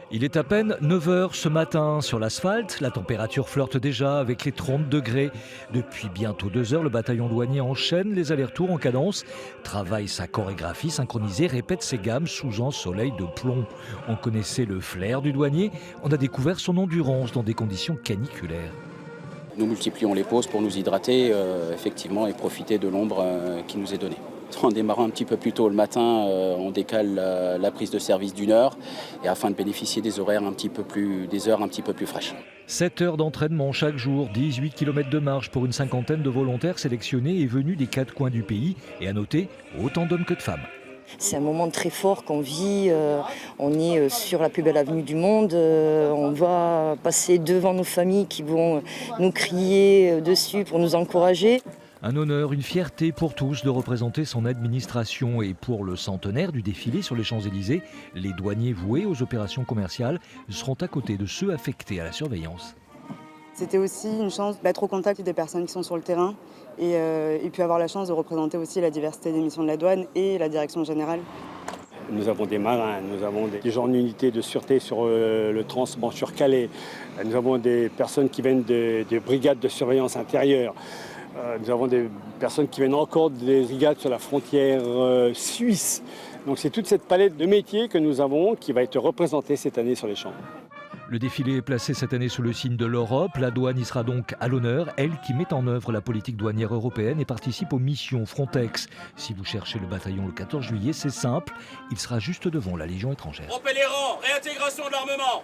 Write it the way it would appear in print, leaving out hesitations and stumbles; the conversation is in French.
Il est à peine 9 h ce matin sur l'asphalte. La température flirte déjà avec les 30 degrés. Depuis bientôt 2 heures, le bataillon douanier enchaîne les allers-retours en cadence, travaille sa chorégraphie synchronisée, répète ses gammes sous un soleil de plomb. On connaissait le flair du douanier, on a découvert son endurance dans des conditions caniculaires. Nous multiplions les pauses pour nous hydrater effectivement et profiter de l'ombre qui nous est donnée. En démarrant un petit peu plus tôt le matin, on décale la prise de service d'1 heure et afin de bénéficier des heures un petit peu plus fraîches. 7 heures d'entraînement chaque jour, 18 km de marche pour une cinquantaine de volontaires sélectionnés et venus des 4 coins du pays. Et à noter, autant d'hommes que de femmes. C'est un moment très fort qu'on vit, on est sur la plus belle avenue du monde, on va passer devant nos familles qui vont nous crier dessus pour nous encourager. Un honneur, une fierté pour tous de représenter son administration. Et pour le centenaire du défilé sur les Champs-Élysées, les douaniers voués aux opérations commerciales seront à côté de ceux affectés à la surveillance. C'était aussi une chance d'être au contact des personnes qui sont sur le terrain et puis avoir la chance de représenter aussi la diversité des missions de la douane et la direction générale. Nous avons des marins, nous avons des gens d'unité de sûreté sur le transport sur Calais, nous avons des personnes qui viennent des brigades de surveillance intérieure. Nous avons des personnes qui viennent encore des brigades sur la frontière suisse. Donc c'est toute cette palette de métiers que nous avons qui va être représentée cette année sur les champs. Le défilé est placé cette année sous le signe de l'Europe. La douane y sera donc à l'honneur, elle qui met en œuvre la politique douanière européenne et participe aux missions Frontex. Si vous cherchez le bataillon le 14 juillet, c'est simple, il sera juste devant la Légion étrangère. Rompez les rangs, réintégration de l'armement.